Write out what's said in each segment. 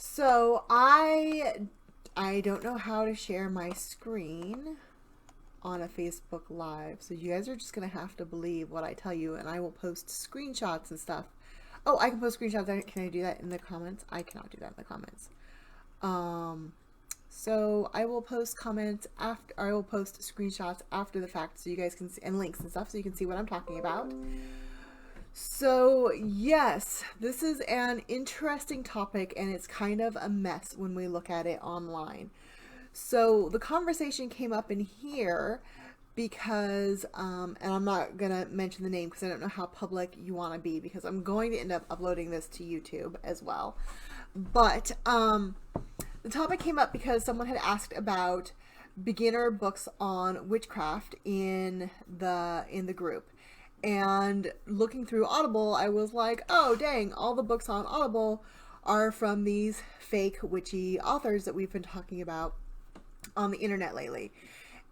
So I don't know how to share my screen on a Facebook Live. So you guys are just gonna have to believe what I tell you, and I will post screenshots and stuff. Oh, I can post screenshots. Can I do that in the comments? I cannot do that in the comments. So I will post comments after, or I will post screenshots after the fact, so you guys can see, and links and stuff, so you can see what I'm talking about. So yes, this is an interesting topic, and it's kind of a mess when we look at it online. So the conversation came up in here because, and I'm not gonna mention the name because I don't know how public you want to be, because I'm going to end up uploading this to YouTube as well. But the topic came up because someone had asked about beginner books on witchcraft in the group. And looking through Audible, I was like, oh dang, all the books on Audible are from these fake witchy authors that we've been talking about on the internet lately.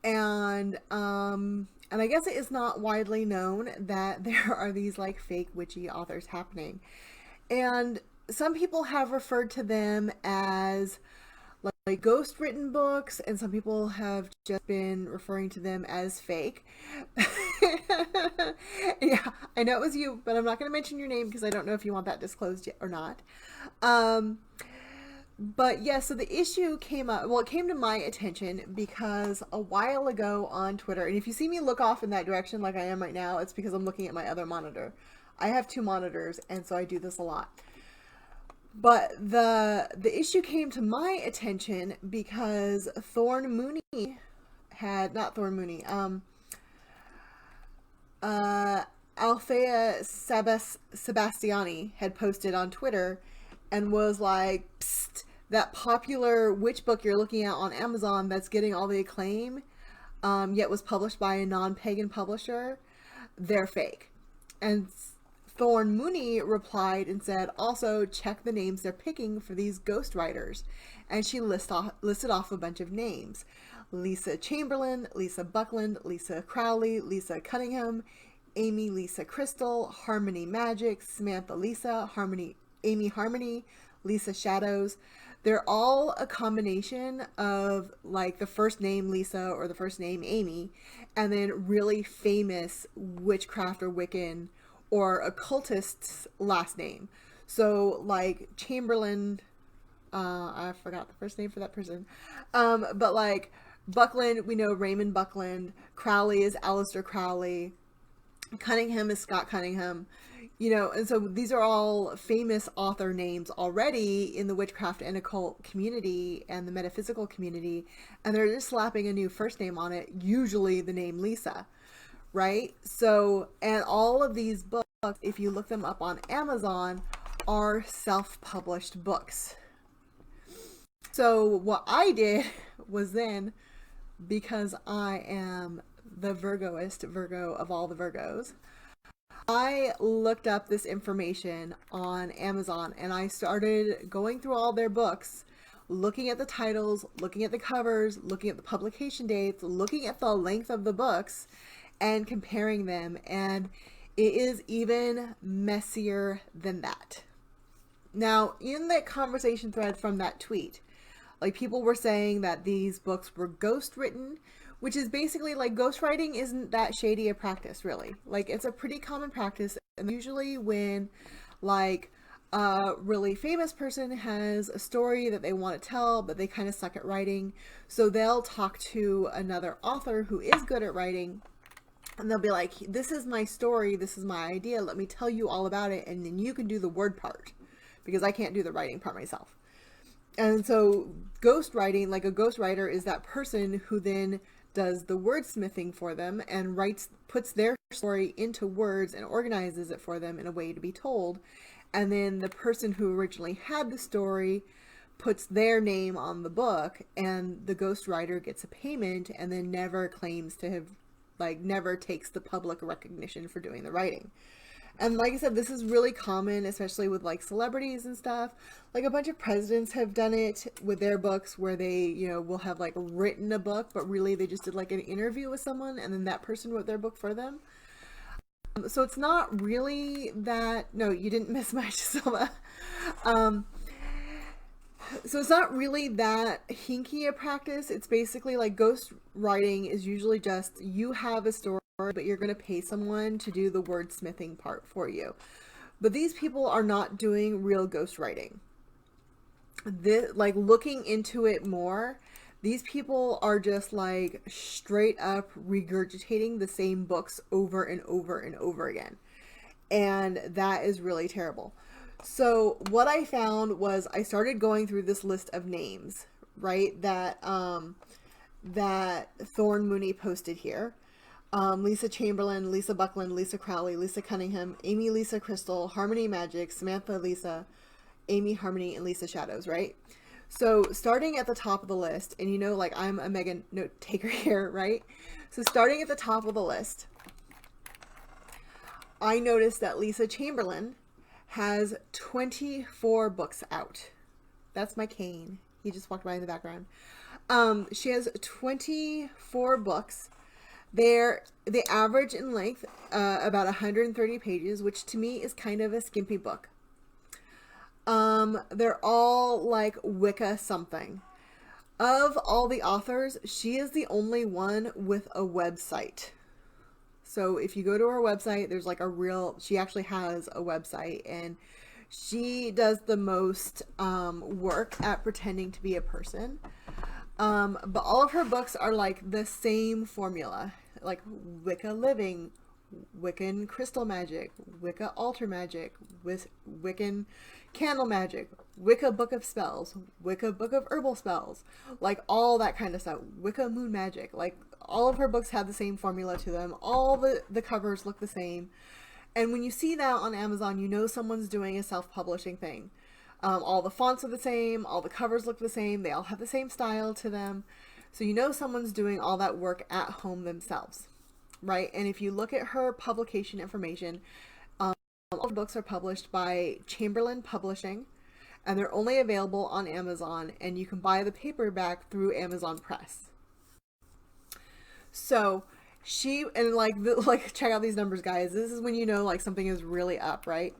And I guess it is not widely known that there are these like fake witchy authors happening. And some people have referred to them as like ghost written books, and some people have just been referring to them as fake. Yeah, I know it was you, but I'm not going to mention your name because I don't know if you want that disclosed yet or not. But yeah, so the issue came up, well, it came to my attention because a while ago on Twitter, and if you see me look off in that direction like I am right now, it's because I'm looking at my other monitor. I have two monitors, and so I do this a lot. But the issue came to my attention because Thorn Mooney had, not Thorn Mooney, Althea Sebastiani had posted on Twitter and was like, psst, that popular witch book you're looking at on Amazon that's getting all the acclaim, yet was published by a non-pagan publisher, they're fake. And Thorn Mooney replied and said, also check the names they're picking for these ghostwriters. And she listed off a bunch of names. Lisa Chamberlain, Lisa Buckland, Lisa Crowley, Lisa Cunningham, Amy Lisa Crystal, Harmony Magic, Samantha Lisa, Amy Harmony, Lisa Shadows. They're all a combination of like the first name Lisa or the first name Amy, and then really famous witchcraft or Wiccan or occultist's last name. So like Chamberlain, I forgot the first name for that person. But like Buckland, we know Raymond Buckland. Crowley is Aleister Crowley. Cunningham is Scott Cunningham. You know, and so these are all famous author names already in the witchcraft and occult community and the metaphysical community, and they're just slapping a new first name on it, usually the name Lisa, right? So, and all of these books, if you look them up on Amazon, are self-published books. So what I did was then, because I am the Virgoist Virgo of all the Virgos, I looked up this information on Amazon and I started going through all their books, looking at the titles, looking at the covers, looking at the publication dates, looking at the length of the books, and comparing them. And it is even messier than that. Now, in that conversation thread from that tweet, like people were saying that these books were ghost written, which is basically like ghostwriting isn't that shady a practice, really. Like it's a pretty common practice, and usually when like a really famous person has a story that they want to tell, but they kind of suck at writing, so they'll talk to another author who is good at writing, and they'll be like, this is my story, this is my idea, let me tell you all about it, and then you can do the word part, because I can't do the writing part myself. And so ghostwriting, like a ghostwriter is that person who then does the wordsmithing for them and puts their story into words and organizes it for them in a way to be told. And then the person who originally had the story puts their name on the book, and the ghostwriter gets a payment and then never claims to have, like, never takes the public recognition for doing the writing. And like I said, this is really common, especially with like celebrities and stuff. Like a bunch of presidents have done it with their books, where they, you know, will have like written a book, but really they just did like an interview with someone and then that person wrote their book for them. So it's not really that, no, you didn't miss much, Silva. So it's not really that hinky a practice. It's basically like ghost writing is usually just you have a story, but you're going to pay someone to do the wordsmithing part for you. But these people are not doing real ghost writing. Like looking into it more, these people are just like straight up regurgitating the same books over and over and over again. And that is really terrible. So what I found was I started going through this list of names, right? That Thorn Mooney posted here. Lisa Chamberlain, Lisa Buckland, Lisa Crowley, Lisa Cunningham, Amy Lisa Crystal, Harmony Magic, Samantha Lisa, Amy Harmony, and Lisa Shadows, right? So starting at the top of the list, and you know, like I'm a mega note taker here, right? So starting at the top of the list, I noticed that Lisa Chamberlain has 24 books out. That's my cane. He just walked by in the background. She has 24 books. They average in length about 130 pages, which to me is kind of a skimpy book. They're all like Wicca something. Of all the authors, she is the only one with a website. So if you go to her website, there's like she actually has a website, and she does the most work at pretending to be a person. But all of her books are like the same formula, like Wicca Living, Wiccan Crystal Magic, Wicca Altar Magic, Wiccan Candle Magic, Wicca Book of Spells, Wicca Book of Herbal Spells, like all that kind of stuff. Wicca Moon Magic, like all of her books have the same formula to them. All the covers look the same. And when you see that on Amazon, you know someone's doing a self-publishing thing. All the fonts are the same, all the covers look the same, they all have the same style to them. So you know someone's doing all that work at home themselves, right? And if you look at her publication information, all the books are published by Chamberlain Publishing, and they're only available on Amazon, and you can buy the paperback through Amazon Press. So like check out these numbers, guys. This is when you know like something is really up, right?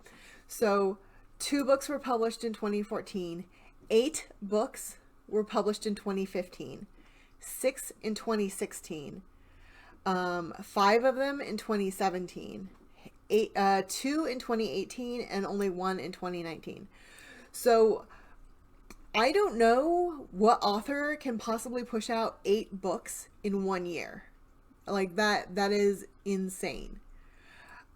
So 2 books were published in 2014. 8 books were published in 2015. 6 in 2016. 5 of them in 2017. 2 in 2018, and only 1 in 2019. So I don't know what author can possibly push out 8 books in 1 year. Like that is insane.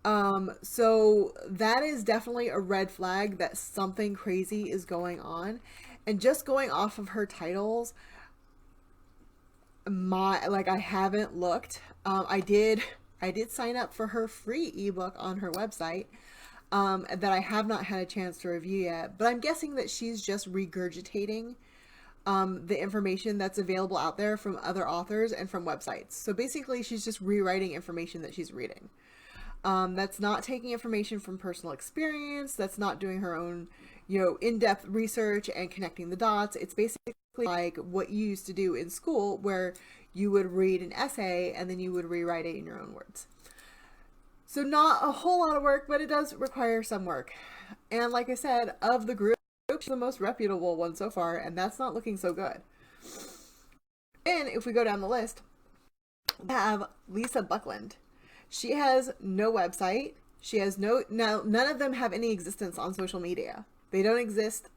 So that is definitely a red flag that something crazy is going on. And just going off of her titles, I haven't looked. I did sign up for her free ebook on her website, that I have not had a chance to review yet, but I'm guessing that she's just regurgitating the information that's available out there from other authors and from websites. So basically she's just rewriting information that she's reading. That's not taking information from personal experience. That's not doing her own, in-depth research and connecting the dots. It's basically like what you used to do in school, where you would read an essay and then you would rewrite it in your own words. So not a whole lot of work, but it does require some work. And like I said, of the group, she's the most reputable one so far, and that's not looking so good. And if we go down the list, we have Lisa Buckland. She has no website. She has none of them have any existence on social media. They don't exist.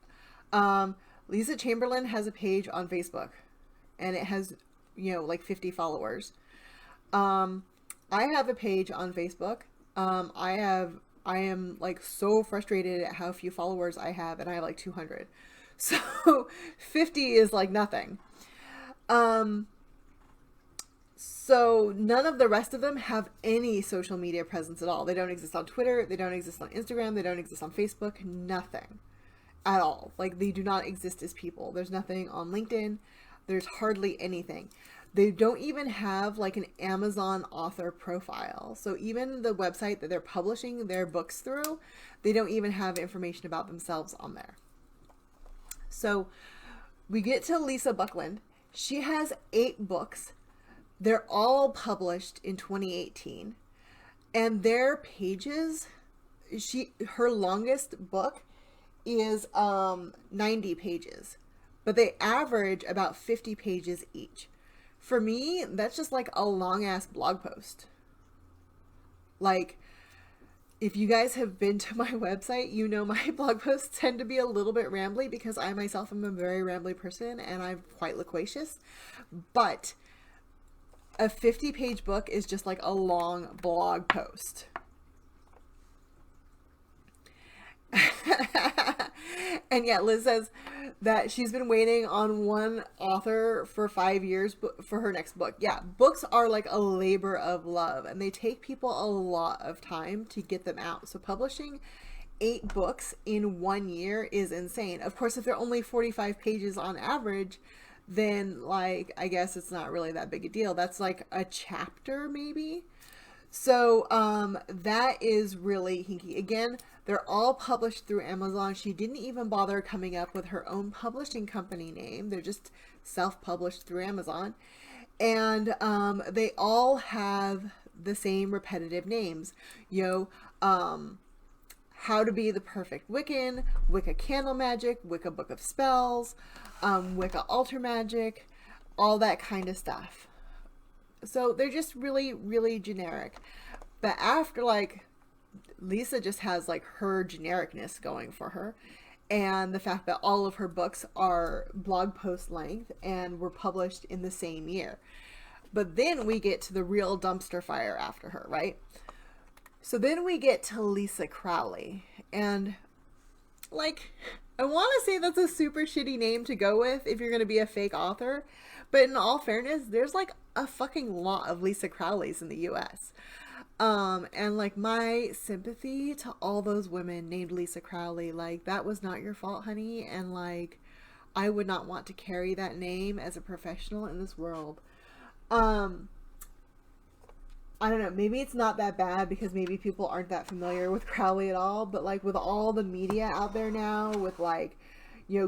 Lisa Chamberlain has a page on Facebook, and it has, like 50 followers. I have a page on Facebook. I am like so frustrated at how few followers I have, and I have like 200. So 50 is like nothing. So none of the rest of them have any social media presence at all. They don't exist on Twitter. They don't exist on Instagram. They don't exist on Facebook. Nothing at all. Like, they do not exist as people. There's nothing on LinkedIn. There's hardly anything. They don't even have like an Amazon author profile. So even the website that they're publishing their books through, they don't even have information about themselves on there. So we get to Lisa Buckland. She has 8 books. They're all published in 2018. And their pages, her longest book is 90 pages. but they average about 50 pages each. For me, that's just like a long ass blog post. Like, if you guys have been to my website, you know my blog posts tend to be a little bit rambly because I myself am a very rambly person and I'm quite loquacious. But a 50-page book is just like a long blog post. And yet Liz says that she's been waiting on one author for 5 years for her next book. Yeah, books are like a labor of love and they take people a lot of time to get them out. So publishing 8 books in 1 year is insane. Of course, if they're only 45 pages on average, then like, I guess it's not really that big a deal. That's like a chapter maybe. So that is really hinky. Again, they're all published through Amazon. She didn't even bother coming up with her own publishing company name. They're just self-published through Amazon. And they all have the same repetitive names. How to Be the Perfect Wiccan, Wicca Candle Magic, Wicca Book of Spells, Wicca Altar Magic, all that kind of stuff. So they're just really, really generic. But after, like, Lisa just has like her genericness going for her, and the fact that all of her books are blog post length and were published in the same year. But then we get to the real dumpster fire after her, right? So then we get to Lisa Crowley, and like, I want to say that's a super shitty name to go with if you're going to be a fake author, but in all fairness, there's like a fucking lot of Lisa Crowleys in the US. And like, my sympathy to all those women named Lisa Crowley. Like, that was not your fault, honey, and like, I would not want to carry that name as a professional in this world. I don't know, maybe it's not that bad because maybe people aren't that familiar with Crowley at all, but like, with all the media out there now, with like,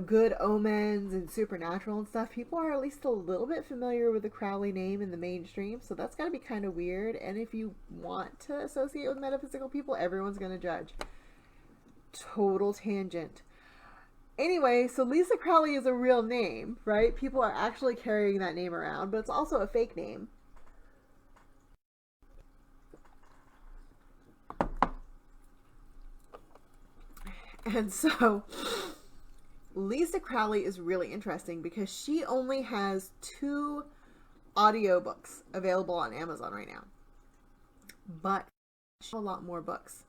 Good Omens and Supernatural and stuff, people are at least a little bit familiar with the Crowley name in the mainstream, so that's gotta be kind of weird. And if you want to associate with metaphysical people, everyone's gonna judge. Total tangent. Anyway, so Lisa Crowley is a real name, right? People are actually carrying that name around, but it's also a fake name. And so Lisa Crowley is really interesting because she only has 2 audiobooks available on Amazon right now. But she has a lot more books.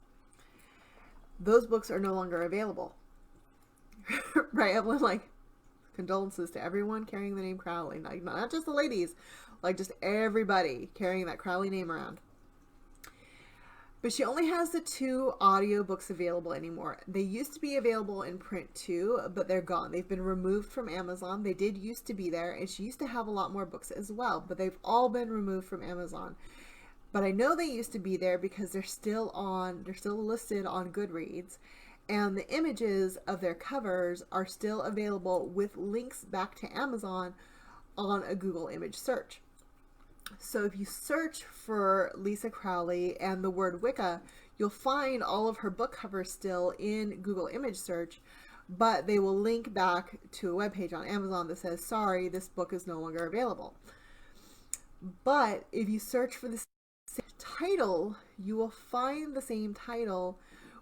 Those books are no longer available. Right? I'm like, condolences to everyone carrying the name Crowley. Like, not just the ladies, like just everybody carrying that Crowley name around. But she only has the 2 audiobooks available anymore. They used to be available in print too, but they're gone. They've been removed from Amazon. They did used to be there, and she used to have a lot more books as well, but they've all been removed from Amazon. But I know they used to be there because they're still listed on Goodreads, and the images of their covers are still available with links back to Amazon on a Google image search. So if you search for Lisa Crowley and the word Wicca, you'll find all of her book covers still in Google image search, but they will link back to a webpage on Amazon that says, sorry, this book is no longer available. But if you search for the same title, you will find the same title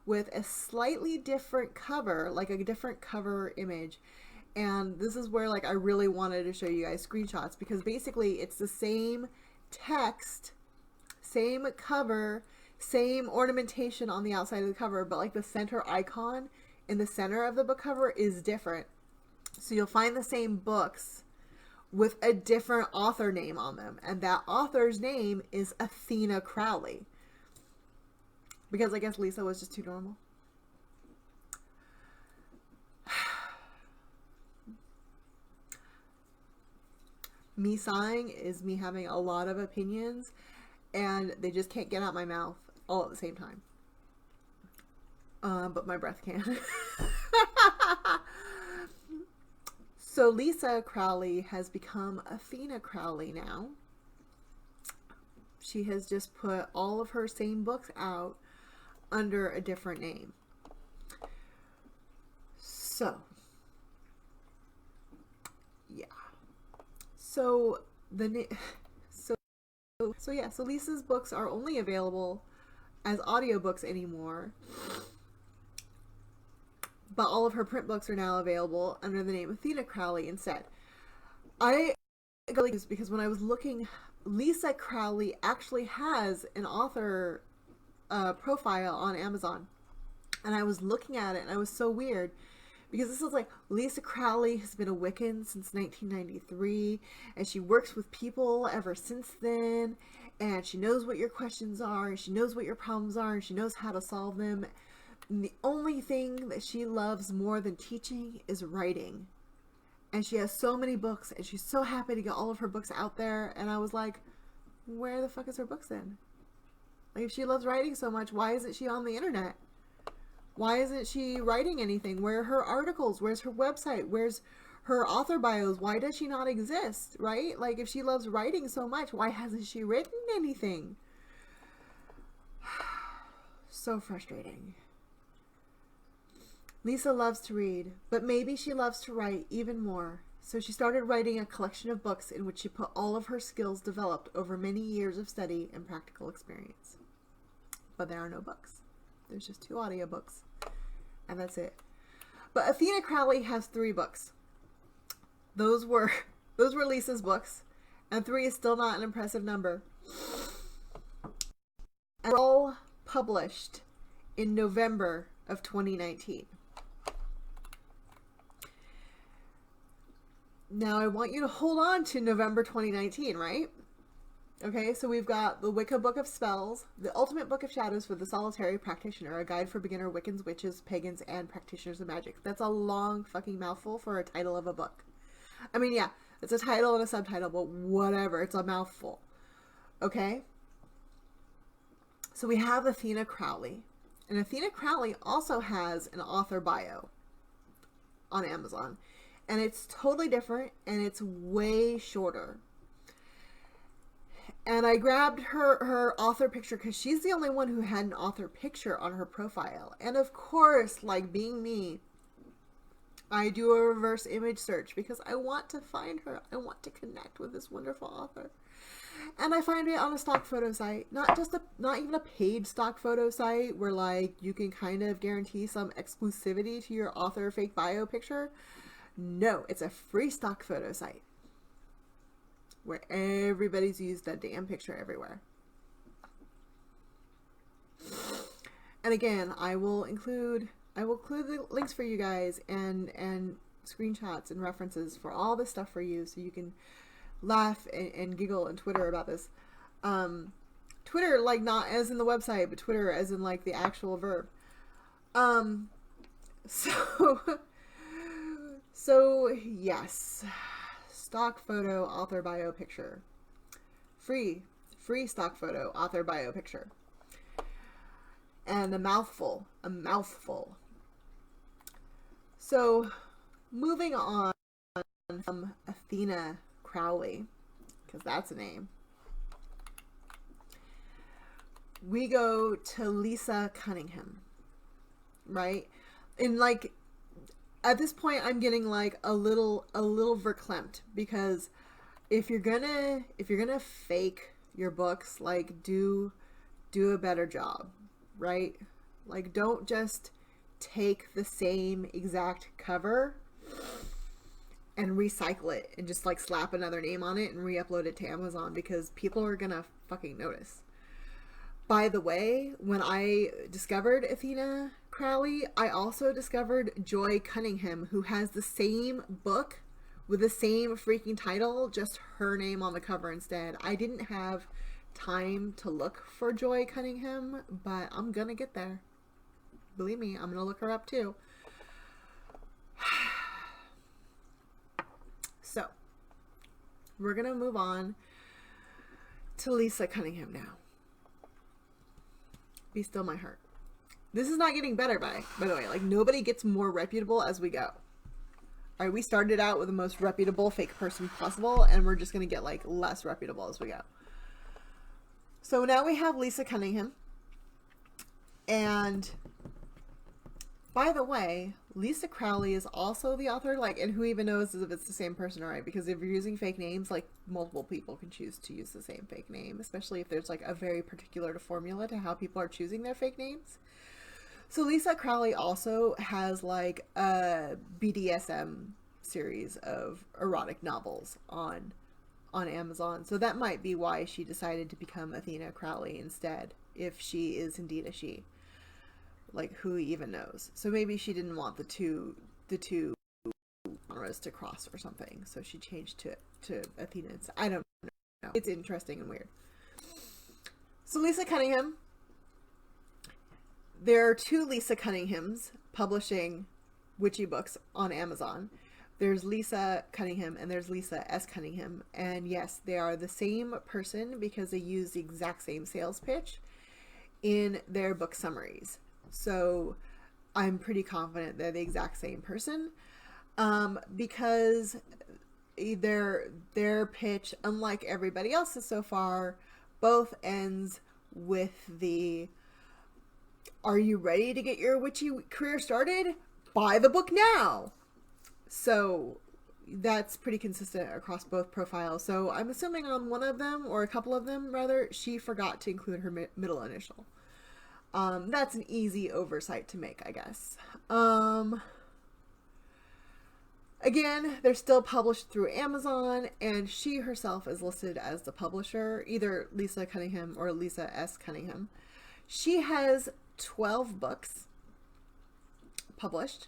with a slightly different cover, like a different cover image. And this is where, like, I really wanted to show you guys screenshots, because basically it's the same text, same cover, same ornamentation on the outside of the cover, but like the center icon in the center of the book cover is different. So you'll find the same books with a different author name on them, and that author's name is Athena Crowley, because I guess Lisa was just too normal. Me sighing is me having a lot of opinions, and they just can't get out my mouth all at the same time. But my breath can. So Lisa Crowley has become Athena Crowley now. She has just put all of her same books out under a different name. So So so Lisa's books are only available as audiobooks anymore, but all of her print books are now available under the name Athena Crowley instead. I got confused because when I was looking, Lisa Crowley actually has an author profile on Amazon, and I was looking at it and I was so weird because this is like, Lisa Crowley has been a Wiccan since 1993, and she works with people ever since then, and she knows what your questions are, and she knows what your problems are, and she knows how to solve them. And the only thing that she loves more than teaching is writing. And she has so many books, and she's so happy to get all of her books out there. And I was like, where the fuck is her books then? Like, if she loves writing so much, why isn't she on the internet? Why isn't she writing anything? Where are her articles? Where's her website? Where's her author bios? Why does she not exist, right? Like, if she loves writing so much, why hasn't she written anything? So frustrating. Lisa loves to read, but maybe she loves to write even more. So she started writing a collection of books in which she put all of her skills developed over many years of study and practical experience. But there are no books. There's just 2 audiobooks. And that's it. But Athena Crowley has 3 books. Those were Lisa's books. And 3 is still not an impressive number. And they're all published in November of 2019. Now I want you to hold on to November 2019, right? Okay, so we've got the Wicca Book of Spells, the Ultimate Book of Shadows for the Solitary Practitioner, a guide for beginner Wiccans, witches, pagans, and practitioners of magic. That's a long fucking mouthful for a title of a book. I mean, yeah, it's a title and a subtitle, but whatever, it's a mouthful. Okay? So we have Athena Crowley. And Athena Crowley also has an author bio on Amazon. And it's totally different, and it's way shorter. And I grabbed her author picture because she's the only one who had an author picture on her profile. And of course, like being me, I do a reverse image search because I want to find her. I want to connect with this wonderful author. And I find it on a stock photo site, not even a paid stock photo site where like you can kind of guarantee some exclusivity to your author fake bio picture. No, it's a free stock photo site where everybody's used that damn picture everywhere. And again, I will include the links for you guys and screenshots and references for all this stuff for you, so you can laugh and giggle and Twitter about this. Twitter, like not as in the website, but Twitter as in like the actual verb. So yes, stock photo, author bio picture, free stock photo, author bio picture, and a mouthful. So moving on from Athena Crowley, because that's a name, we go to Lisa Cunningham, right? And like at this point I'm getting like a little verklempt, because if you're gonna fake your books, like do a better job, right? Like don't just take the same exact cover and recycle it and just like slap another name on it and re-upload it to Amazon, because people are gonna fucking notice. By the way, when I discovered Athena Crowley, I also discovered Joy Cunningham, who has the same book with the same freaking title, just her name on the cover instead. I didn't have time to look for Joy Cunningham, but I'm gonna get there. Believe me, I'm gonna look her up too. So, we're gonna move on to Lisa Cunningham now. Be Still My Heart. This is not getting better, by the way. Like, nobody gets more reputable as we go. All right, we started out with the most reputable fake person possible, and we're just going to get, like, less reputable as we go. So now we have Lisa Cunningham. And By the way, Lisa Crowley is also the author, like, and who even knows if it's the same person, right? Because if you're using fake names, like, multiple people can choose to use the same fake name, especially if there's, like, a very particular formula to how people are choosing their fake names. So Lisa Crowley also has, like, a BDSM series of erotic novels on Amazon. So that might be why she decided to become Athena Crowley instead, if she is indeed a she. Like, who even knows? So maybe she didn't want the two genres to cross or something. So she changed to Athena. I don't know. It's interesting and weird. So Lisa Cunningham. There are two Lisa Cunninghams publishing witchy books on Amazon. There's Lisa Cunningham and there's Lisa S. Cunningham. And yes, they are the same person because they use the exact same sales pitch in their book summaries. So I'm pretty confident they're the exact same person, because their pitch, unlike everybody else's so far, both ends with the, are you ready to get your witchy career started? Buy the book now. So that's pretty consistent across both profiles. So I'm assuming on one of them, or a couple of them rather, she forgot to include her middle initial. That's an easy oversight to make, I guess. Again, they're still published through Amazon, and she herself is listed as the publisher, either Lisa Cunningham or Lisa S. Cunningham. She has 12 books published,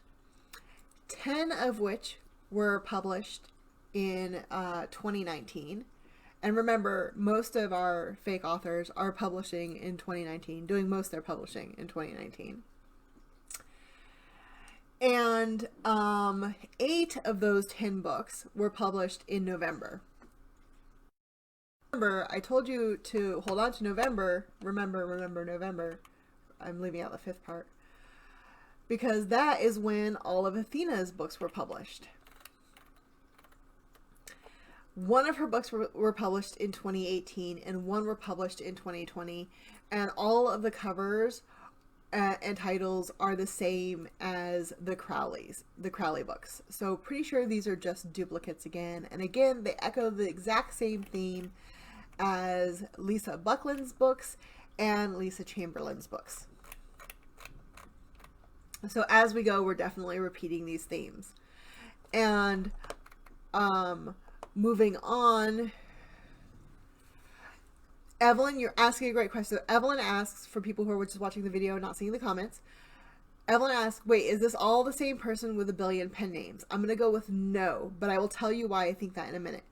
10 of which were published in 2019. And remember, most of our fake authors are publishing in 2019, doing most of their publishing in 2019. And 8 of those 10 books were published in November. Remember, I told you to hold on to November. Remember November. I'm leaving out the 5th part. Because that is when all of Athena's books were published. One of her books were published in 2018 and one were published in 2020, and all of the covers and titles are the same as the Crowley books. So pretty sure these are just duplicates again. And again, they echo the exact same theme as Lisa Buckland's books and Lisa Chamberlain's books. So as we go, we're definitely repeating these themes. And moving on, Evelyn, you're asking a great question. So Evelyn asks, for people who are just watching the video and not seeing the comments, Evelyn asks, wait, is this all the same person with a billion pen names? I'm going to go with no, but I will tell you why I think that in a minute.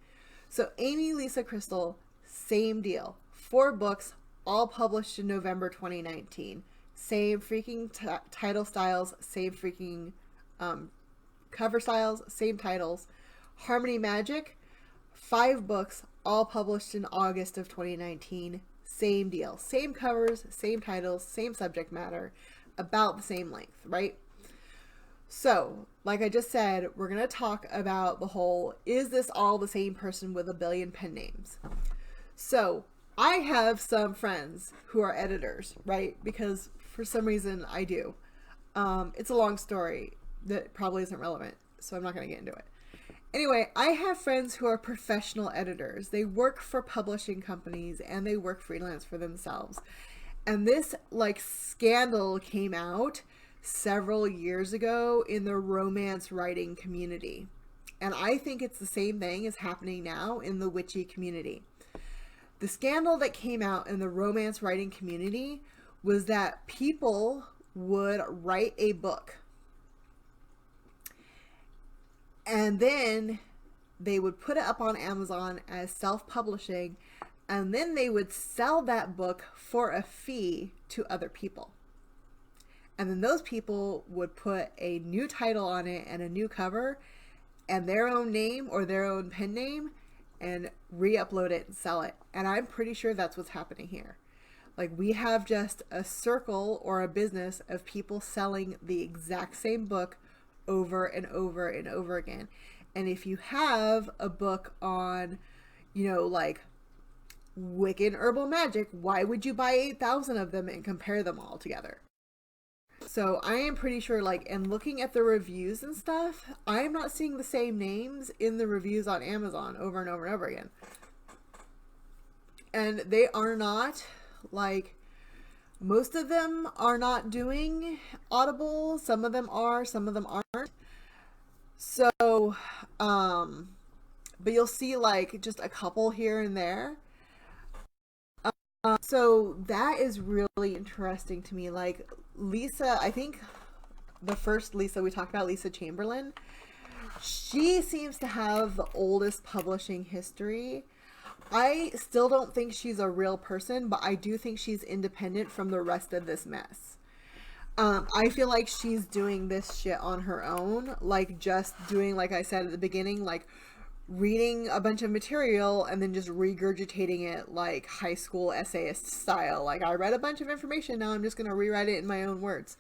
So Amy Lisa Crystal, same deal. 4 books, all published in November 2019. Same freaking title styles, same freaking cover styles, same titles. Harmony Magic, 5 books, all published in August of 2019. Same deal. Same covers, same titles, same subject matter, about the same length, right? So, like I just said, we're going to talk about the whole, is this all the same person with a billion pen names? So, I have some friends who are editors, right? Because for some reason I do. It's a long story that probably isn't relevant, so I'm not going to get into it. Anyway, I have friends who are professional editors. They work for publishing companies and they work freelance for themselves. And this like scandal came out several years ago in the romance writing community. And I think it's the same thing is happening now in the witchy community. The scandal that came out in the romance writing community was that people would write a book and then they would put it up on Amazon as self-publishing, and then they would sell that book for a fee to other people. And then those people would put a new title on it and a new cover and their own name or their own pen name and re-upload it and sell it. And I'm pretty sure that's what's happening here. Like, we have just a circle or a business of people selling the exact same book over and over and over again. And if you have a book on, you know, like Wiccan herbal magic, why would you buy 8,000 of them and compare them all together? So I am pretty sure, like, and looking at the reviews and stuff, I am not seeing the same names in the reviews on Amazon over and over and over again. And they are not, like, most of them are not doing Audible. Some of them are, some of them aren't. So, but you'll see, like, just a couple here and there. So that is really interesting to me. Like, Lisa, I think the first Lisa we talked about, Lisa Chamberlain, she seems to have the oldest publishing history. I still don't think she's a real person, but I do think she's independent from the rest of this mess. I feel like she's doing this shit on her own, like just doing, like I said at the beginning, like reading a bunch of material and then just regurgitating it like high school essayist style. Like, I read a bunch of information, now I'm just going to rewrite it in my own words.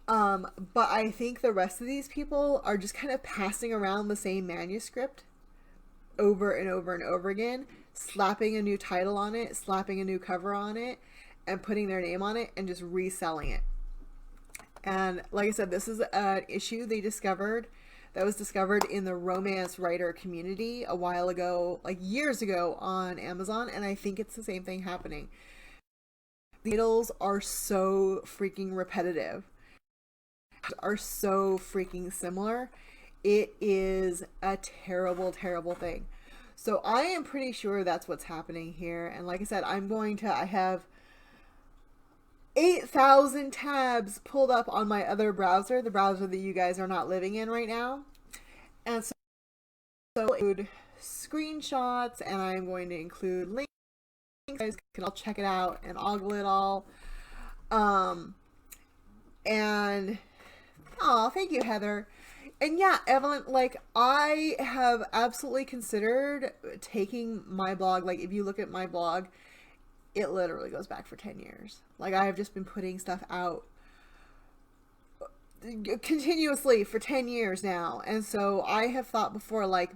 But I think the rest of these people are just kind of passing around the same manuscript over and over and over again, slapping a new title on it, slapping a new cover on it, and putting their name on it and just reselling it. And like I said, this is an issue they discovered that was discovered in the romance writer community a while ago, like years ago on Amazon, and I think it's the same thing happening. The titles are so freaking repetitive, are so freaking similar. It is a terrible, terrible thing. So I am pretty sure that's what's happening here. And like I said, I have 8,000 tabs pulled up on my other browser, the browser that you guys are not living in right now. And so include screenshots, and I'm going to include links. You guys can all check it out and ogle it all. And oh, thank you, Heather. And yeah, Evelyn, like, I have absolutely considered taking my blog. Like, if you look at my blog, it literally goes back for 10 years. Like, I have just been putting stuff out continuously for 10 years now. And so I have thought before, like,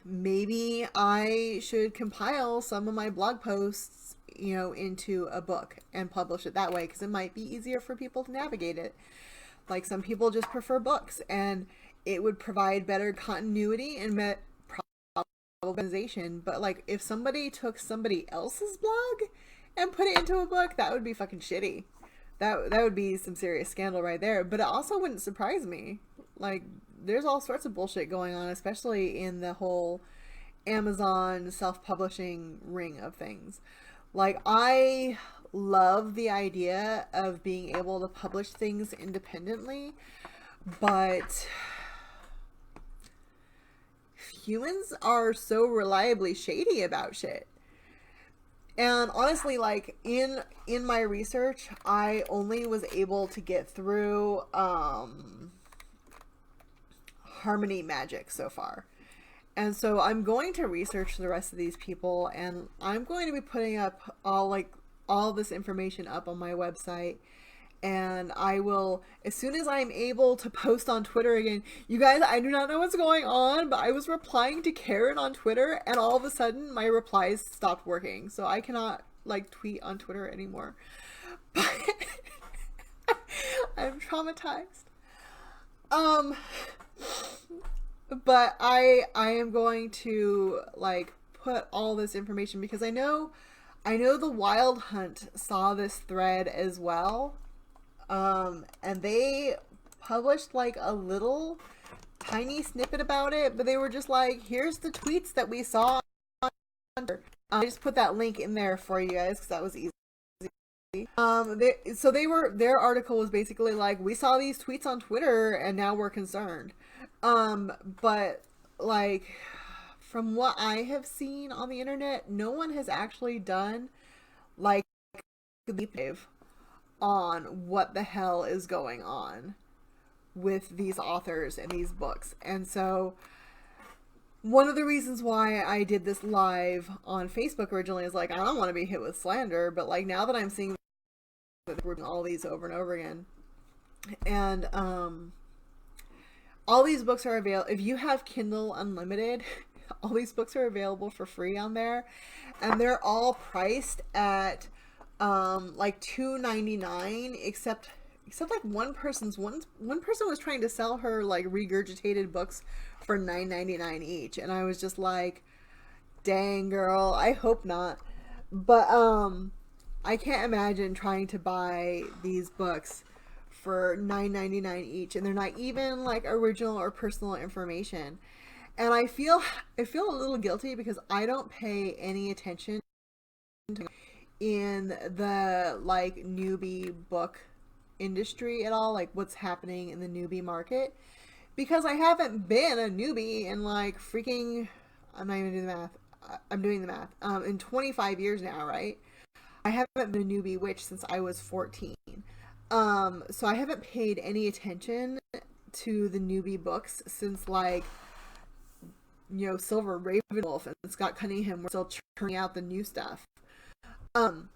maybe I should compile some of my blog posts, you know, into a book and publish it that way, because it might be easier for people to navigate it. Like, some people just prefer books, and it would provide better continuity and organization. But like, if somebody took somebody else's blog and put it into a book, that would be fucking shitty. That would be some serious scandal right there. But it also wouldn't surprise me. Like, there's all sorts of bullshit going on, especially in the whole Amazon self-publishing ring of things. Like, I love the idea of being able to publish things independently, but humans are so reliably shady about shit. And honestly, like, in my research, I only was able to get through Harmony Magic so far. And so I'm going to research the rest of these people, and I'm going to be putting up all this information up on my website. And I will, as soon as I'm able to post on Twitter again. You guys, I do not know what's going on, but I was replying to Karen on Twitter, and all of a sudden my replies stopped working. So I cannot, like, tweet on Twitter anymore. But I'm traumatized. But I am going to, like, put all this information, because I know the Wild Hunt saw this thread as well. And they published like a little tiny snippet about it, but they were just like, here's the tweets that we saw on Twitter. I just put that link in there for you guys because that was easy. Their article was basically like, we saw these tweets on Twitter and now we're concerned. But like, from what I have seen on the internet, no one has actually done like a deep dive on what the hell is going on with these authors and these books. And so one of the reasons why I did this live on Facebook originally is like, I don't want to be hit with slander, but like, now that I'm seeing all these over and over again, and all these books are available. If you have Kindle Unlimited, all these books are available for free on there, and they're all priced at like $2.99, except except like one person was trying to sell her like regurgitated books for $9.99 each, and I was just like, dang girl, I hope not. But I can't imagine trying to buy these books for $9.99 each, and they're not even like original or personal information. And I feel a little guilty because I don't pay any attention to in the like newbie book industry at all, like what's happening in the newbie market, because I haven't been a newbie in like freaking, I'm not even doing the math. I'm doing the math. In 25 years now, right? I haven't been a newbie witch since I was 14. So I haven't paid any attention to the newbie books since like, Silver Ravenwolf and Scott Cunningham were still churning out the new stuff. Um,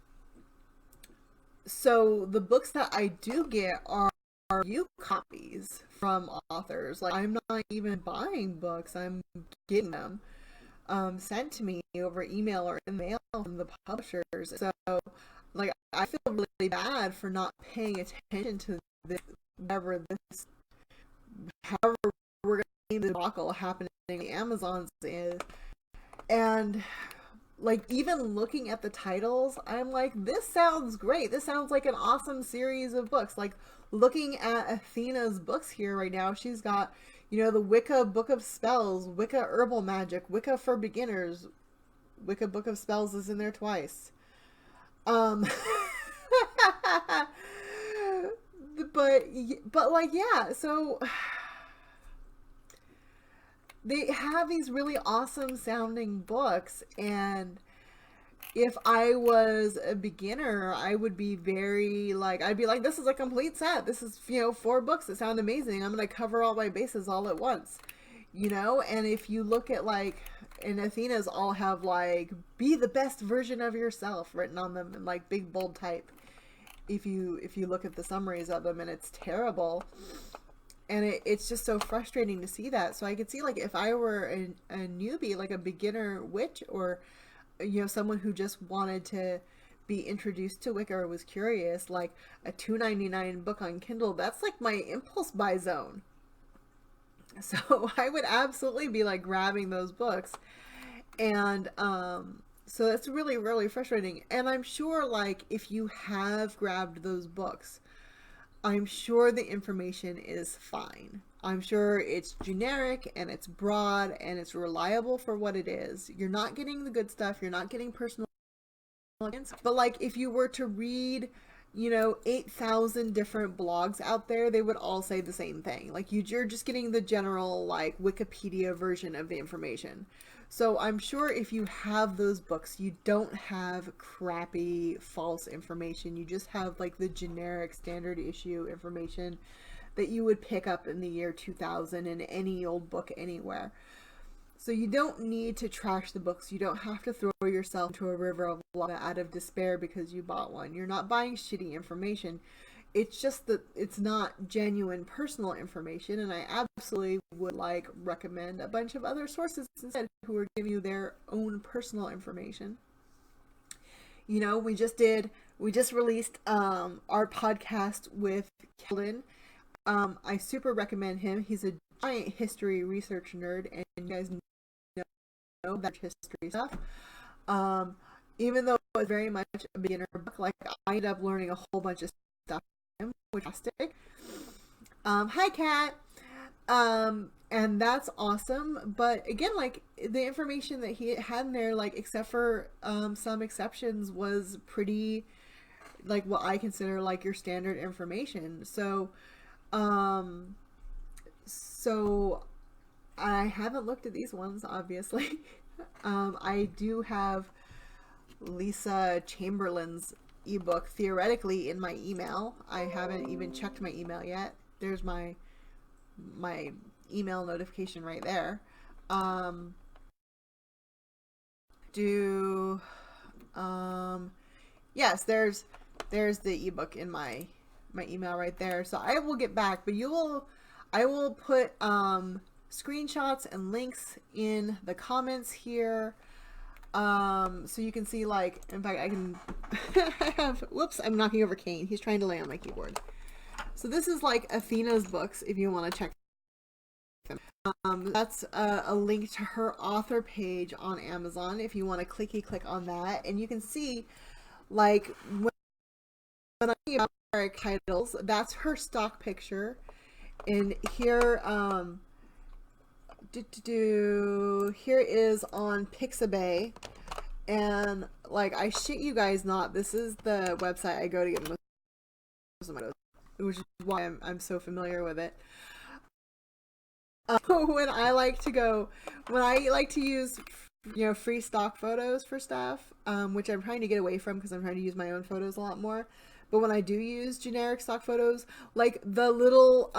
so the books that I do get are review copies from authors. Like, I'm not even buying books; I'm getting them sent to me over email or in mail from the publishers. So, like, I feel really bad for not paying attention to this, whatever this, however we're going to see the debacle happening on the Amazons is, and like even looking at the titles, I'm like, this sounds great. This sounds like an awesome series of books. Like looking at Athena's books here right now, she's got, the Wicca Book of Spells, Wicca Herbal Magic, Wicca for Beginners. Wicca Book of Spells is in there twice. Um, but like, yeah, so they have these really awesome sounding books, and if I was a beginner, I would be very like, I'd be like, this is a complete set. This is, 4 books that sound amazing. I'm going to cover all my bases all at once, and if you look at like, and Athena's all have like, be the best version of yourself written on them in like big bold type. If you look at the summaries of them, and it's terrible. And it's just so frustrating to see that. So I could see like if I were a newbie, like a beginner witch, or someone who just wanted to be introduced to Wicca or was curious, like a $2.99 book on Kindle, that's like my impulse buy zone. So I would absolutely be like grabbing those books, and so that's really, really frustrating. And I'm sure like if you have grabbed those books, I'm sure the information is fine. I'm sure it's generic and it's broad and it's reliable for what it is. You're not getting the good stuff. You're not getting personal. But like if you were to read, 8,000 different blogs out there, they would all say the same thing. Like you're just getting the general like Wikipedia version of the information. So I'm sure if you have those books, you don't have crappy false information. You just have like the generic standard issue information that you would pick up in the year 2000 in any old book anywhere. So you don't need to trash the books. You don't have to throw yourself into a river of lava out of despair because you bought one. You're not buying shitty information. It's just that it's not genuine personal information, and I absolutely would like recommend a bunch of other sources instead who are giving you their own personal information. We just released our podcast with Keldon. I super recommend him. He's a giant history research nerd, and you guys know that history stuff. Even though it was very much a beginner book, like I ended up learning a whole bunch of stuff, which is fantastic. Hi Kat. And that's awesome. But again, like the information that he had in there, like except for some exceptions, was pretty like what I consider like your standard information. So I haven't looked at these ones, obviously. I do have Lisa Chamberlain's ebook theoretically in my email. I haven't even checked my email yet. There's my email notification right there. Yes, there's the ebook in my email right there. So I will get back, but I will put screenshots and links in the comments here. So you can see, like, in fact, I can, I have, whoops, I'm knocking over Kane. He's trying to lay on my keyboard. So this is like Athena's books if you want to check them. That's a link to her author page on Amazon if you want to click on that, and you can see like when I'm talking about generic titles, that's her stock picture. And here here is on Pixabay, and like I shit you guys not, this is the website I go to get most of my photos, which is why I'm so familiar with it. When I like to use, you know, free stock photos for stuff, which I'm trying to get away from because I'm trying to use my own photos a lot more. But when I do use generic stock photos, like the little,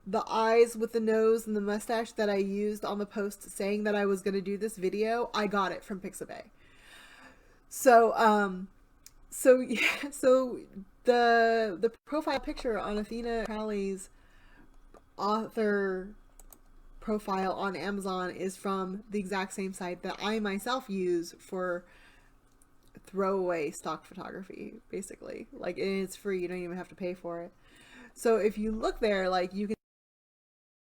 the eyes with the nose and the mustache that I used on the post saying that I was going to do this video, I got it from Pixabay. So, so the profile picture on Athena Crowley's author profile on Amazon is from the exact same site that I myself use for throwaway stock photography, basically. Like, it's free, you don't even have to pay for it. So if you look there, like, you can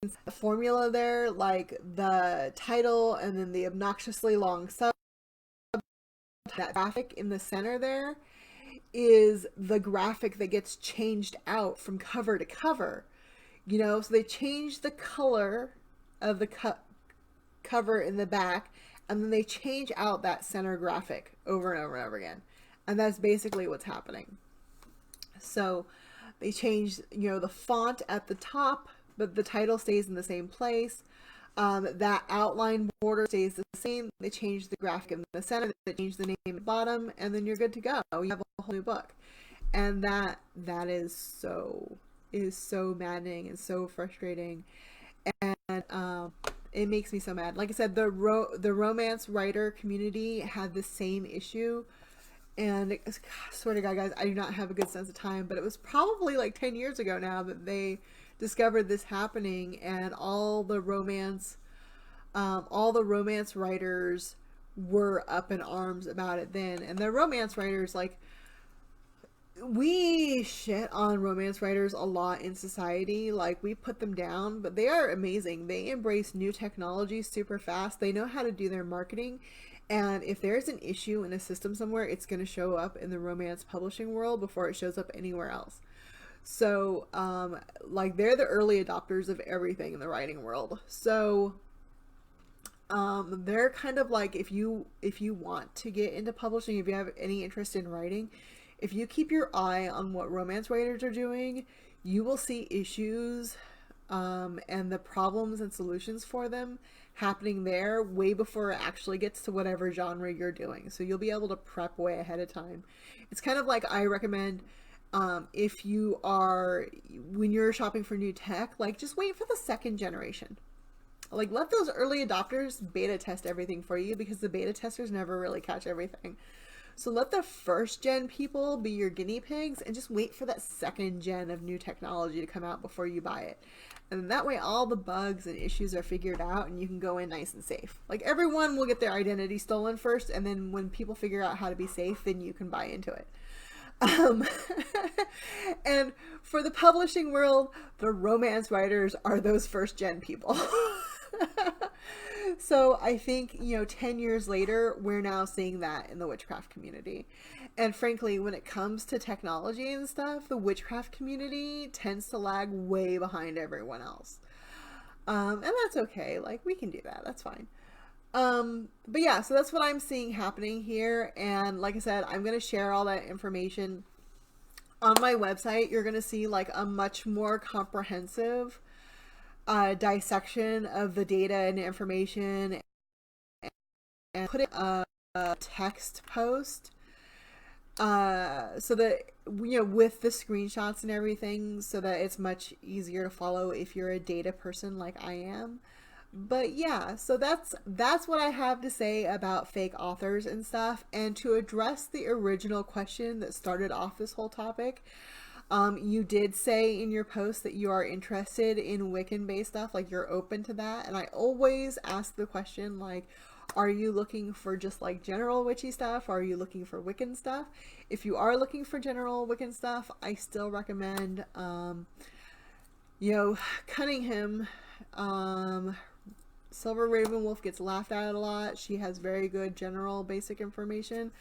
see the formula there, like the title and then the obnoxiously long sub. That graphic in the center there is the graphic that gets changed out from cover to cover, you know. So they change the color of the cover in the back, and then they change out that center graphic over and over and over again, and that's basically what's happening. So they change, you know, the font at the top, but the title stays in the same place. That outline border stays the same. They change the graphic in the center, they change the name at the bottom, and then you're good to go. You have a whole new book. And that is so maddening and so frustrating. And it makes me so mad. Like I said, the romance writer community had the same issue. And I swear to God, guys, I do not have a good sense of time, but it was probably like 10 years ago now that they discovered this happening, and all the romance writers were up in arms about it then. And the romance writers, like, we shit on romance writers a lot in society. Like, we put them down, but they are amazing. They embrace new technology super fast. They know how to do their marketing. And if there's an issue in a system somewhere, it's going to show up in the romance publishing world before it shows up anywhere else. So, like, they're the early adopters of everything in the writing world. So, they're kind of like, if you want to get into publishing, if you have any interest in writing, if you keep your eye on what romance writers are doing, you will see issues, and the problems and solutions for them happening there way before it actually gets to whatever genre you're doing. So you'll be able to prep way ahead of time. It's kind of like, I recommend, if you are, when you're shopping for new tech, like, just wait for the second generation. Like, let those early adopters beta test everything for you, because the beta testers never really catch everything. So let the first gen people be your guinea pigs, and just wait for that second gen of new technology to come out before you buy it. And that way all the bugs and issues are figured out, and you can go in nice and safe. Like, everyone will get their identity stolen first, and then when people figure out how to be safe, then you can buy into it. And for the publishing world, the romance writers are those first gen people. So I think, you know, 10 years later, we're now seeing that in the witchcraft community. And frankly, when it comes to technology and stuff, the witchcraft community tends to lag way behind everyone else. And that's okay. Like, we can do that. That's fine. But yeah, so that's what I'm seeing happening here. And like I said, I'm going to share all that information on my website. You're going to see like a much more comprehensive dissection of the data and information, and put it in a text post, so that, you know, with the screenshots and everything, so that it's much easier to follow if you're a data person like I am. But yeah, so that's what I have to say about fake authors and stuff. And to address the original question that started off this whole topic, you did say in your post that you are interested in Wiccan based stuff, like you're open to that. And I always ask the question, like, Are you looking for just like general witchy stuff? Or are you looking for Wiccan stuff? If you are looking for general Wiccan stuff, I still recommend, Cunningham. Silver Raven Wolf gets laughed at a lot. She has very good general basic information.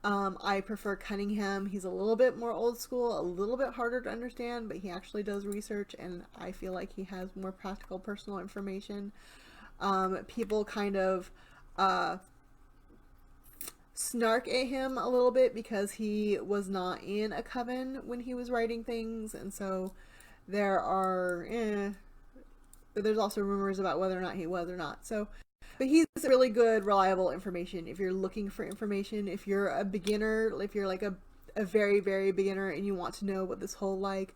I prefer Cunningham. He's a little bit more old school, a little bit harder to understand, but he actually does research, and I feel like he has more practical personal information. People kind of snark at him a little bit because he was not in a coven when he was writing things, and so there's also rumors about whether or not he was or not. So, but he's really good, reliable information if you're looking for information. If you're a beginner, if you're like a very, very beginner and you want to know what this whole like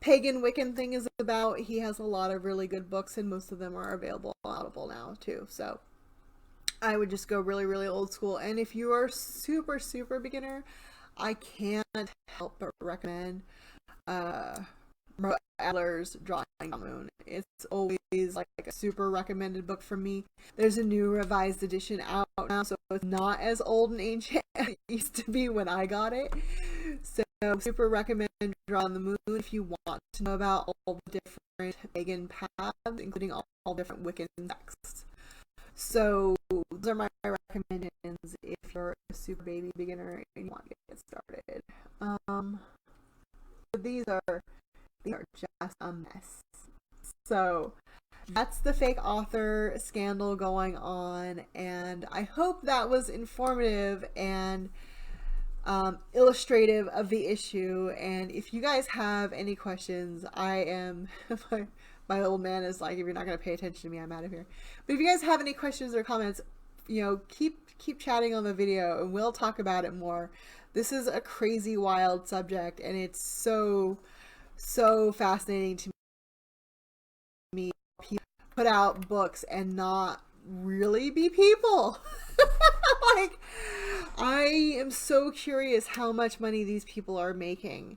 pagan Wiccan thing is about, he has a lot of really good books, and most of them are available on Audible now too. So I would just go really, really old school. And if you are super, super beginner, I can't help but recommend Adler's Drawing the Moon. It's always like a super recommended book for me. There's a new revised edition out now, so it's not as old and ancient as it used to be when I got it. So super recommend Drawing the Moon if you want to know about all the different pagan paths, including all different Wiccan texts. So those are my recommendations if you're a super baby beginner and you want to get started. These are just a mess. So that's the fake author scandal going on, and I hope that was informative and illustrative of the issue. And if you guys have any questions, I am my old man is like, if you're not going to pay attention to me, I'm out of here. But if you guys have any questions or comments, keep chatting on the video and we'll talk about it more. This is a crazy, wild subject, and it's so fascinating to me. People put out books and not really be people. Like, I am so curious how much money these people are making.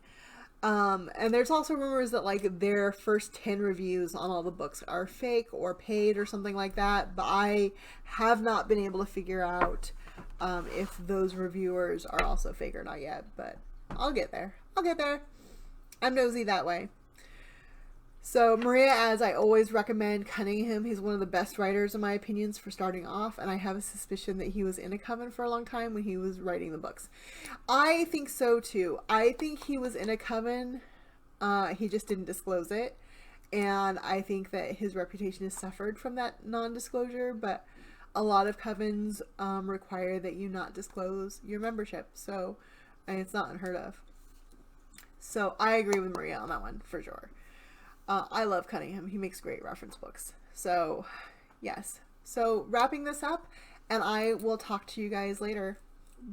And there's also rumors that like their first 10 reviews on all the books are fake or paid or something like that, but I have not been able to figure out if those reviewers are also fake or not yet, but I'll get there. I'm nosy that way. So Maria, as I always recommend Cunningham. He's one of the best writers in my opinions for starting off, and I have a suspicion that he was in a coven for a long time when he was writing the books. I think so too. I think he was in a coven. He just didn't disclose it, and I think that his reputation has suffered from that non-disclosure, but a lot of covens require that you not disclose your membership, so and it's not unheard of. So I agree with Maria on that one for sure. I love Cunningham. He makes great reference books. So, yes. So, wrapping this up, and I will talk to you guys later.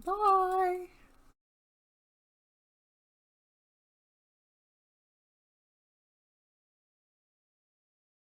Bye!